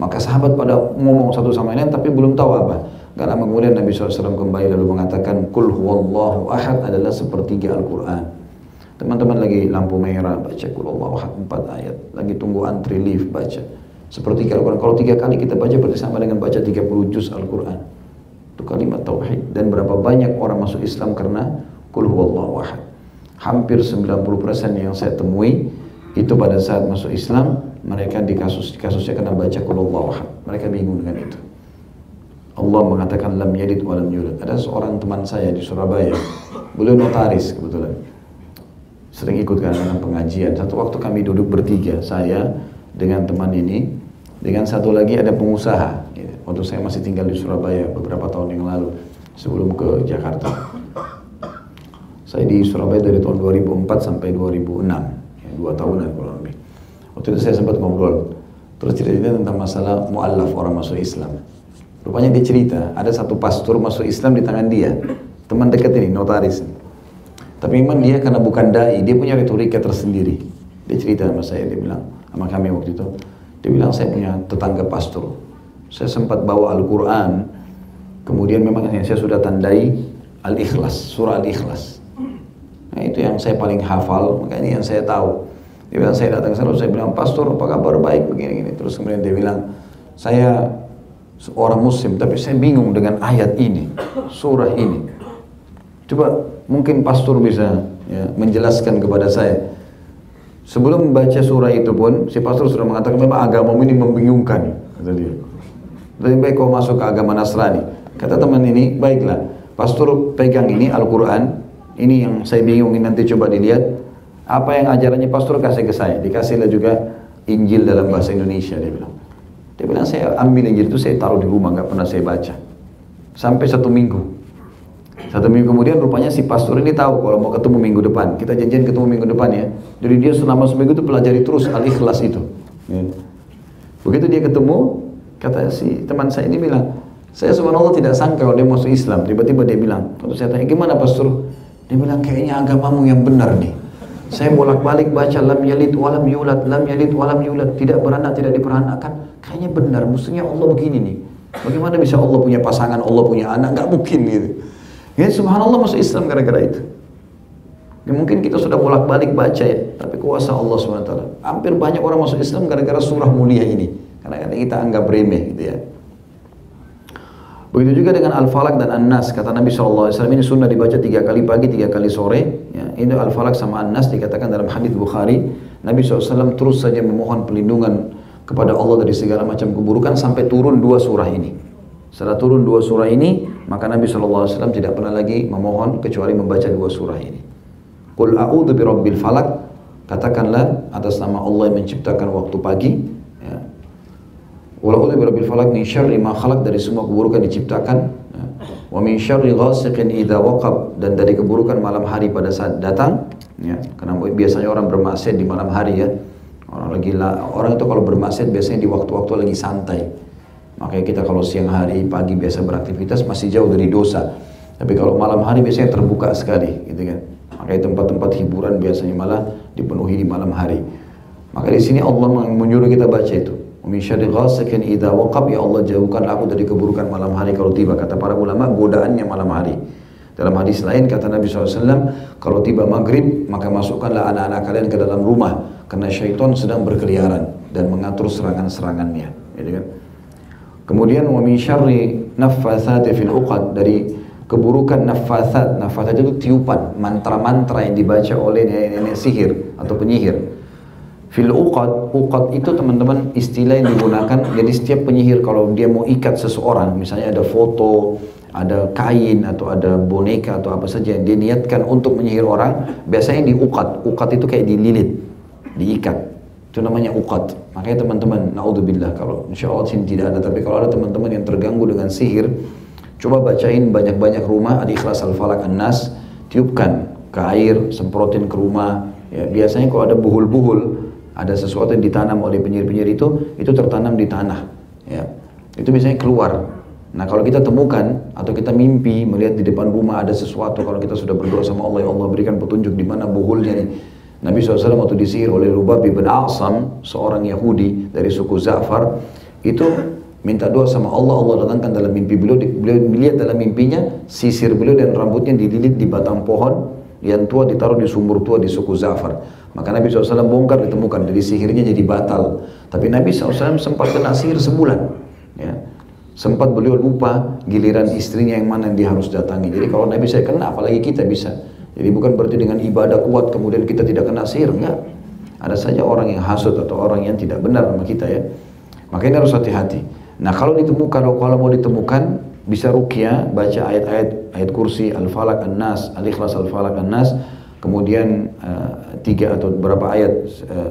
Maka sahabat pada ngomong satu sama lain tapi belum tahu apa. Gak lama kemudian Nabi SAW kembali lalu mengatakan Qul huwallahu ahad adalah sepertiga Al-Quran. Teman-teman lagi lampu merah baca Qul huwallahu ahad 4 ayat, lagi tunggu antri lift baca sepertiga Al-Quran. Kalau 3 kali kita baca berarti sama dengan baca 30 juz Al-Quran. Itu kalimat tauhid. Dan berapa banyak orang masuk Islam karena Qul huwallahu ahad. Hampir 90% yang saya temui itu pada saat masuk Islam mereka di kasusnya kena baca Qul huwallahu ahad. Mereka bingung dengan itu. Allah mengatakan lam yalid wa lam yulad. Ada seorang teman saya di Surabaya, beliau notaris kebetulan, sering ikut kadang-kadang pengajian. Satu waktu kami duduk bertiga, saya dengan teman ini, dengan satu lagi ada pengusaha. Waktu saya masih tinggal di Surabaya beberapa tahun yang lalu sebelum ke Jakarta. Saya di Surabaya dari tahun 2004 sampai 2006, ya, 2 tahunan kurang lebih. Waktu itu saya sempat ngobrol, terus cerita tentang masalah mu'allaf, orang masuk Islam. Rupanya dia cerita, ada satu pastor masuk Islam di tangan dia, teman dekat ini, notaris. Tapi memang dia karena bukan dai, dia punya retorika tersendiri. Dia cerita sama saya, dia bilang, sama kami waktu itu, dia bilang saya punya tetangga pastor. Saya sempat bawa Al-Quran, kemudian memang saya sudah tandai Al-Ikhlas, surah Al-Ikhlas. Nah itu yang saya paling hafal, makanya yang saya tahu. Dia bilang saya datang ke sana, saya bilang, pastor apa kabar, baik begini-gini. Terus kemudian dia bilang, saya seorang muslim tapi saya bingung dengan ayat ini, surah ini. Coba mungkin pastor bisa ya, menjelaskan kepada saya. Sebelum membaca surah itu pun si pastor sudah mengatakan memang agama ini membingungkan, kata dia. Lebih baik kau masuk ke agama Nasrani. Kata teman ini, baiklah pastor pegang ini Al-Quran, ini yang saya bingung, nanti coba dilihat apa yang ajarannya pastor, kasih ke saya. Dikasihlah juga Injil dalam bahasa Indonesia, dia bilang. Dia bilang saya ambil Injil itu saya taruh di rumah, nggak pernah saya baca sampai 1 minggu. 1 minggu kemudian rupanya si pastor ini tahu kalau mau ketemu minggu depan, kita janjian ketemu minggu depan ya. Jadi dia selama seminggu itu pelajari terus Al-Ikhlas itu. Begitu dia ketemu, kata si teman saya ini bilang, saya subhanallah tidak sangka kalau dia masuk Islam. Tiba-tiba dia bilang, waktu saya tanya gimana pastor, dia bilang kayaknya agamamu yang benar nih. Saya bolak-balik baca lam yalid walam yulad, lam yalid walam yulad, tidak beranak, tidak diperanakkan. Kayaknya benar, mestinya Allah begini nih. Bagaimana bisa Allah punya pasangan, Allah punya anak? Nggak mungkin gitu. Ya subhanallah masuk Islam gara-gara itu. Ya, mungkin kita sudah bolak-balik baca ya, tapi kuasa Allah SWT. Hampir banyak orang masuk Islam gara-gara surah mulia ini. Karena kita anggap remeh gitu ya. Begitu juga dengan Al-Falaq dan An-Nas. Kata Nabi SAW, ini sunnah dibaca 3 kali pagi, 3 kali sore. Ya, ini Al-Falaq sama An-Nas dikatakan dalam hadits Bukhari. Nabi SAW terus saja memohon perlindungan kepada Allah dari segala macam keburukan sampai turun 2 surah ini. Setelah turun 2 surah ini, maka Nabi SAW tidak pernah lagi memohon kecuali membaca 2 surah ini. Qul a'udzu birabbil falaq, katakanlah atas nama Allah yang menciptakan waktu pagi. Ya. Qul a'udzu birabbil falaq min syarri ma khalaq, dari semua keburukan diciptakan. Ya. Wa min syarri ghasiqin idza waqab, dan dari keburukan malam hari pada saat datang. Ya. Karena biasanya orang bermaksiat di malam hari ya. Orang itu kalau bermaksiat biasanya di waktu-waktu lagi santai. Makanya kita kalau siang hari, pagi biasa beraktivitas masih jauh dari dosa. Tapi kalau malam hari biasanya terbuka sekali, gitu kan. Makanya tempat-tempat hiburan biasanya malah dipenuhi di malam hari. Maka di sini Allah menyuruh kita baca itu. Min syarri ghasiqin idza waqab, ya Allah jauhkanlah aku dari keburukan malam hari kalau tiba. Kata para ulama, godaannya malam hari. Dalam hadis lain kata Nabi SAW, kalau tiba maghrib maka masukkanlah anak-anak kalian ke dalam rumah, karena syaitan sedang berkeliaran dan mengatur serangan-serangannya, gitu kan. Kemudian wa min syarri naffatsati fil uqad, dari keburukan naffatsat. Naffatsat itu tiupan, mantra-mantra yang dibaca oleh nenek-nenek sihir atau penyihir. Fil uqad, uqad itu teman-teman istilah yang digunakan. Jadi setiap penyihir kalau dia mau ikat seseorang, misalnya ada foto, ada kain atau ada boneka atau apa saja yang diniatkan untuk menyihir orang, biasanya di uqad. Uqad itu kayak dililit, diikat. Itu namanya uqad. Makanya teman-teman, naudzubillah, kalau insya Allah sini tidak ada, tapi kalau ada teman-teman yang terganggu dengan sihir, coba bacain banyak-banyak rumah Al-Ikhlas, Al-Falaq, An-Nas, tiupkan ke air, semprotin ke rumah. Ya, biasanya kalau ada buhul-buhul, ada sesuatu yang ditanam oleh penyihir-penyihir itu tertanam di tanah. Ya, itu biasanya keluar. Nah kalau kita temukan atau kita mimpi melihat di depan rumah ada sesuatu, kalau kita sudah berdoa sama Allah, ya Allah berikan petunjuk di mana buhulnya nih. Nabi SAW waktu disihir oleh Lubab bin A'sam, seorang Yahudi dari suku Za'far, itu minta doa sama Allah, Allah datangkan dalam mimpi beliau melihat dalam mimpinya sisir beliau dan rambutnya dililit di batang pohon yang tua, ditaruh di sumur tua di suku Za'far. Maka Nabi SAW bongkar, ditemukan, jadi sihirnya jadi batal. Tapi Nabi SAW sempat kena sihir sebulan, ya. Sempat beliau lupa giliran istrinya yang mana yang dia harus datangi. Jadi kalau Nabi saya kena, apalagi kita bisa. Jadi bukan berarti dengan ibadah kuat kemudian kita tidak kena sihir, enggak. Ada saja orang yang hasud atau orang yang tidak benar sama kita, ya. Makanya harus hati-hati. Nah kalau ditemukan, kalau mau ditemukan, bisa ruqyah, baca ayat kursi, Al-Falaq, An-Nas, Al-Ikhlas, Al-Falaq, An-Nas, kemudian 3 atau berapa ayat,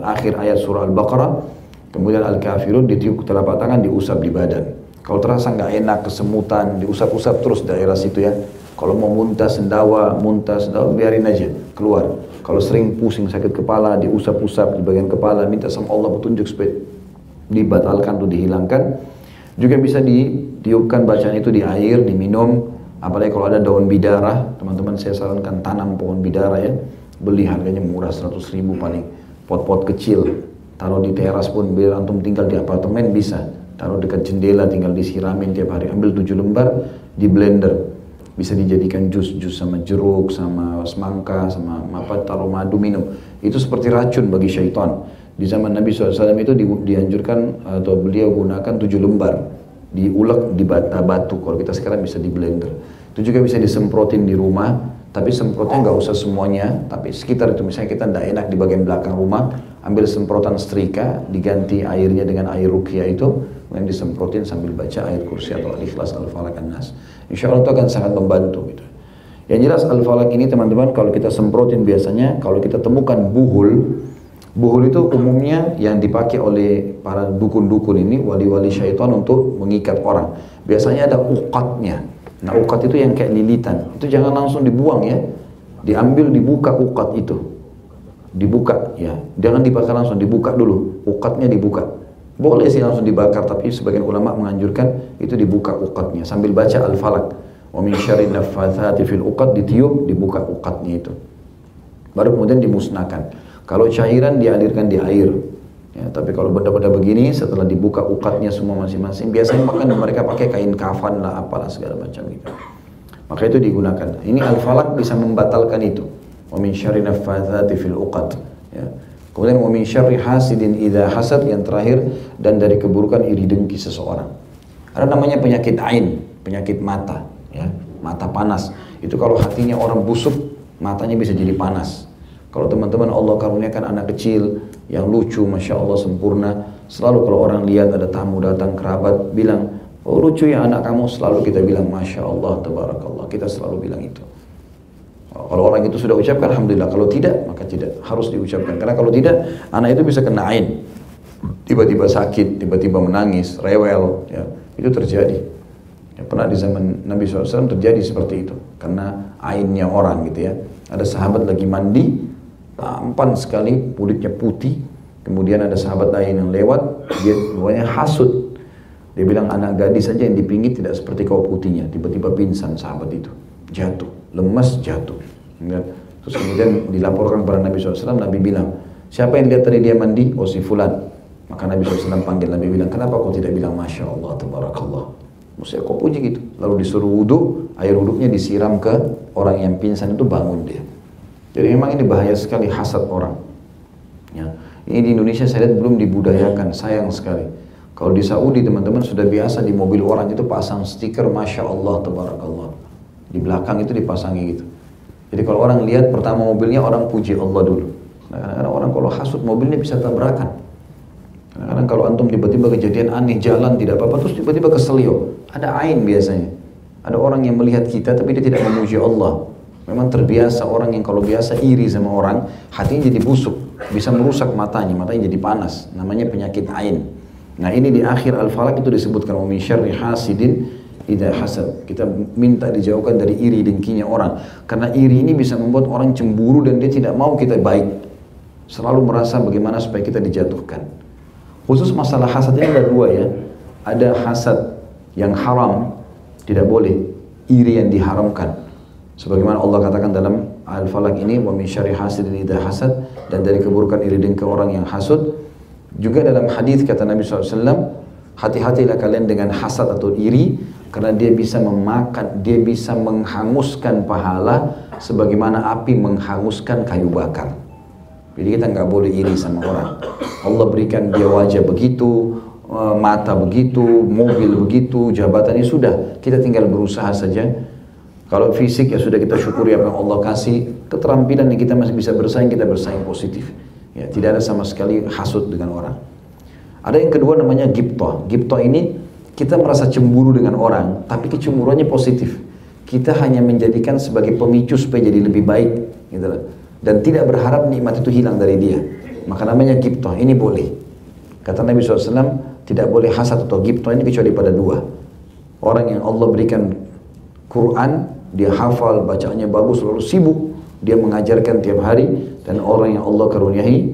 akhir ayat surah Al-Baqarah, kemudian Al-Kafirun, ditiup telapak tangan, diusap di badan. Kalau terasa nggak enak, kesemutan, diusap-usap terus daerah situ, ya. Kalau mau muntah sendawa, biarin aja, keluar. Kalau sering pusing, sakit kepala, diusap-usap di bagian kepala, minta sama Allah petunjuk supaya dibatalkan atau dihilangkan. Juga bisa ditiupkan bacaan itu di air, diminum. Apalagi kalau ada daun bidara, teman-teman saya sarankan tanam pohon bidara, ya. Beli, harganya murah, 100.000 paling. Pot-pot kecil, taruh di teras pun, biar antum tinggal di apartemen bisa. Taruh dekat jendela, tinggal disiramin tiap hari. Ambil 7 lembar, di blender. Bisa dijadikan jus sama jeruk, sama semangka, sama apa, taruh madu, minum. Itu seperti racun bagi syaitan. Di zaman Nabi SAW itu dianjurkan atau beliau gunakan 7 lembar. Diulek di batu, kalau kita sekarang bisa di blender. Itu juga bisa disemprotin di rumah, tapi semprotnya nggak usah semuanya, tapi sekitar itu. Misalnya kita tidak enak di bagian belakang rumah, ambil semprotan setrika, diganti airnya dengan air ruqyah itu, kemudian disemprotin sambil baca ayat kursi atau Al-Ikhlas, Al-Falaq, An-Nas. Insya Allah itu akan sangat membantu, gitu. Yang jelas Al-Falaq ini teman-teman, kalau kita semprotin biasanya, kalau kita temukan buhul itu umumnya yang dipakai oleh para dukun-dukun ini, wali-wali syaitan untuk mengikat orang. Biasanya ada uqatnya. Nah uqat itu yang kayak lilitan, itu jangan langsung dibuang, ya. Diambil, dibuka uqat itu. Dibuka, ya. Jangan dibakar langsung, dibuka dulu. Uqatnya dibuka. Boleh sih langsung dibakar, tapi sebagian ulama menganjurkan itu dibuka uqatnya sambil baca Al-Falaq. Wa min syarri naffatsati fil uqad, ditiup, dibuka uqatnya itu. Baru kemudian dimusnahkan. Kalau cairan dialirkan di air. Ya, tapi kalau benda-benda begini setelah dibuka uqatnya semua masing-masing, biasanya bahkan mereka pakai kain kafan lah, apalah segala macam gitu. Maka itu digunakan. Ini Al-Falaq bisa membatalkan itu. Wa min syarri naffatsati fil uqad. Ya. Kemudian wa min syarri hasidin idza hasad, yang terakhir, dan dari keburukan iri dengki seseorang. Ada namanya penyakit ain, penyakit mata, ya, mata panas. Itu kalau hatinya orang busuk, matanya bisa jadi panas. Kalau teman-teman Allah karuniakan anak kecil yang lucu, masya Allah sempurna, selalu kalau orang lihat ada tamu datang, kerabat bilang, oh lucu ya anak kamu, selalu kita bilang masya Allah, tabarakallah, kita selalu bilang itu. Kalau orang itu sudah ucapkan, alhamdulillah. Kalau tidak, maka tidak, harus diucapkan. Karena kalau tidak, anak itu bisa kena ain, tiba-tiba sakit, tiba-tiba menangis, rewel, ya, itu terjadi. Ya, pernah di zaman Nabi SAW terjadi seperti itu, karena ainnya orang, gitu ya. Ada sahabat lagi mandi, tampan sekali, kulitnya putih. Kemudian ada sahabat lain yang lewat, dia luarnya hasut. Dia bilang anak gadis saja yang dipinggit tidak seperti kau putihnya. Tiba-tiba pingsan sahabat itu. jatuh, lemas jatuh. Ya. Terus kemudian dilaporkan kepada Nabi SAW, Nabi bilang, siapa yang lihat tadi dia mandi? Oh si fulan. Maka Nabi SAW panggil, Nabi bilang, kenapa kau tidak bilang Masya Allah, Tabarakallah? Maksudnya kau puji gitu. Lalu disuruh wudhu, air wudhunya disiram ke orang yang pingsan itu, bangun dia. Jadi memang ini bahaya sekali hasad orang. Ya. Ini di Indonesia saya lihat belum dibudayakan, sayang sekali. Kalau di Saudi teman-teman sudah biasa di mobil orang itu pasang stiker Masya Allah, Tabarakallah. Di belakang itu dipasangi gitu. Jadi kalau orang lihat pertama mobilnya, orang puji Allah dulu. Nah, kadang-kadang orang kalau hasut mobilnya bisa tabrakan. Kadang-kadang kalau antum tiba-tiba kejadian aneh, jalan tidak apa-apa, terus tiba-tiba keselio. Ada ain biasanya. Ada orang yang melihat kita tapi dia tidak memuji Allah. Memang terbiasa orang yang kalau biasa iri sama orang, hatinya jadi busuk. Bisa merusak matanya jadi panas. Namanya penyakit ain. Nah ini di akhir Al-Falaq itu disebutkan wa min syarri hasidin idza hasad. Kita minta dijauhkan dari iri dengkinya orang. Karena iri ini bisa membuat orang cemburu dan dia tidak mau kita baik. Selalu merasa bagaimana supaya kita dijatuhkan. Khusus masalah hasad ini ada dua ya. Ada hasad yang haram, tidak boleh. Iri yang diharamkan. Sebagaimana Allah katakan dalam Al-Falaq ini, wa min syarri hasidin idza hasad, dan dari keburukan iri dengki orang yang hasud. Juga dalam hadis kata Nabi SAW, hati-hatilah kalian dengan hasad atau iri, karena dia bisa memakan, dia bisa menghanguskan pahala sebagaimana api menghanguskan kayu bakar. Jadi kita nggak boleh iri sama orang. Allah berikan dia wajah begitu, mata begitu, mobil begitu, jabatannya sudah. Kita tinggal berusaha saja. Kalau fisik ya sudah kita syukuri apa yang Allah kasih. Keterampilan yang kita masih bisa bersaing, kita bersaing positif. Ya, tidak ada sama sekali hasud dengan orang. Ada yang kedua namanya ghibthah. Ghibthah ini kita merasa cemburu dengan orang, tapi kecemburuannya positif. Kita hanya menjadikan sebagai pemicu supaya jadi lebih baik, gitu loh. Dan tidak berharap nikmat itu hilang dari dia. Maka namanya ghibthah. Ini boleh. Kata Nabi SAW, tidak boleh hasad atau ghibthah ini kecuali pada dua. Orang yang Allah berikan Quran, dia hafal, bacaannya bagus, lalu sibuk dia mengajarkan tiap hari. Dan orang yang Allah karuniai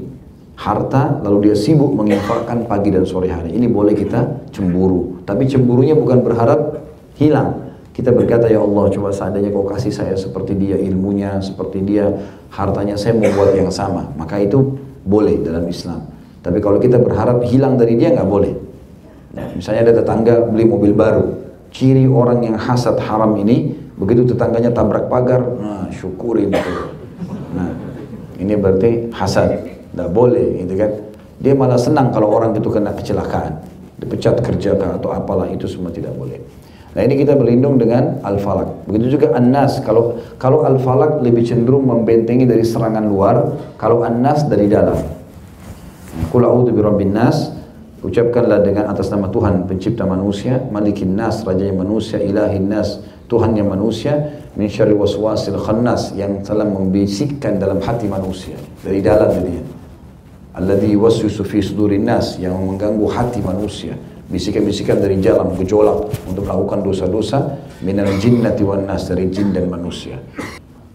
harta, lalu dia sibuk menginfakkan pagi dan sore hari. Ini boleh kita cemburu, tapi cemburunya bukan berharap hilang. Kita berkata, ya Allah, coba seandainya kau kasih saya seperti dia, ilmunya seperti dia, hartanya, saya mau buat yang sama. Maka itu boleh dalam Islam. Tapi kalau kita berharap hilang dari dia, nggak boleh. Nah, misalnya ada tetangga beli mobil baru, ciri orang yang hasad haram ini, begitu tetangganya tabrak pagar, nah syukurin itu. Nah, ini berarti hasad, tidak boleh, gitu kan? Dia malah senang kalau orang itu kena kecelakaan, dipecat kerja atau apalah, itu semua tidak boleh. Nah ini kita berlindung dengan Al-Falaq. Begitu juga An-Nas. Kalau Al-Falaq lebih cenderung membentengi dari serangan luar, kalau An-Nas dari dalam. Qul a'udzu birabbin nas. Ucapkanlah dengan atas nama Tuhan pencipta manusia, Malikin Nas, rajanya manusia, Ilahin Nas, Tuhannya manusia, min syarri waswasil khannas, yang telah membisikkan dalam hati manusia, dari dalam dia. Alladzi yuwaswisu fi sudurin nas, yang mengganggu hati manusia. Bisikan-bisikan dari jalan gejolak untuk melakukan dosa-dosa, minal jinnati wan nas, dari jin dan manusia.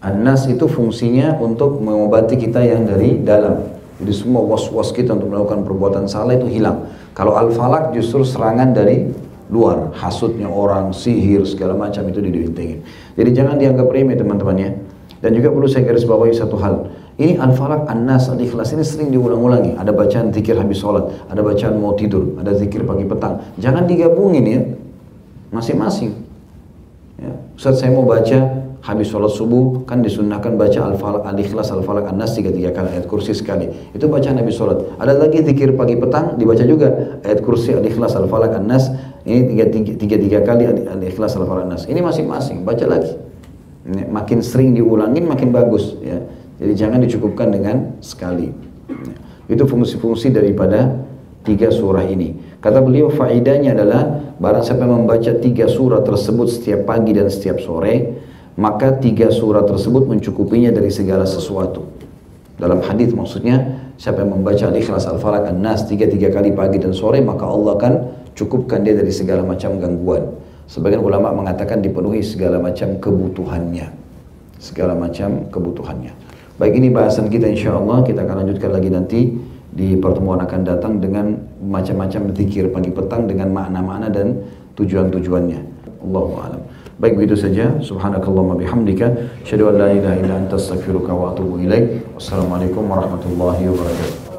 An-Nas itu fungsinya untuk mengobati kita yang dari dalam. Jadi semua was-was kita untuk melakukan perbuatan salah itu hilang. Kalau Al-Falaq justru serangan dari luar, hasutnya orang, sihir, segala macam itu dibentengin. Jadi jangan dianggap remeh teman-teman ya. Dan juga perlu saya garis bawahi satu hal. Ini Al-Falaq, An-Nas, Al-Ikhlas ini sering diulang-ulangi. Ada bacaan zikir habis sholat, ada bacaan mau tidur, ada zikir pagi petang. Jangan digabungin ya, masing-masing. Ya. Ustaz, saya mau baca habis sholat subuh, kan disunnahkan baca Al-Falaq, Al-Ikhlas, Al-Falaq, An-Nas 3 kali, ayat kursi sekali. Itu bacaan habis sholat. Ada lagi zikir pagi petang, dibaca juga ayat kursi, Al-Ikhlas, Al-Falaq, An-Nas. Ini 3 kali Al-Ikhlas, Al-Falaq, An-Nas. Ini masing-masing, baca lagi. Ini, makin sering diulangin makin bagus ya. Jadi jangan dicukupkan dengan sekali. Itu fungsi-fungsi daripada 3 surah ini. Kata beliau, faedahnya adalah barang siapa membaca 3 surah tersebut setiap pagi dan setiap sore, maka 3 surah tersebut mencukupinya dari segala sesuatu. Dalam hadis maksudnya, siapa yang membaca Al-Ikhlas, Al-Falaq, An-Nas 3 kali pagi dan sore, maka Allah akan cukupkan dia dari segala macam gangguan. Sebagian ulama mengatakan dipenuhi segala macam kebutuhannya. Segala macam kebutuhannya. Baik, ini bahasan kita insyaAllah. Kita akan lanjutkan lagi nanti di pertemuan akan datang dengan macam-macam zikir pagi petang dengan makna-makna dan tujuan-tujuannya. Allahu a'lam. Baik, begitu saja. Subhanakallahumma bihamdika, asyhadu an la ilaha illa anta astaghfiruka wa atubu ilaik. Wassalamualaikum warahmatullahi wabarakatuh.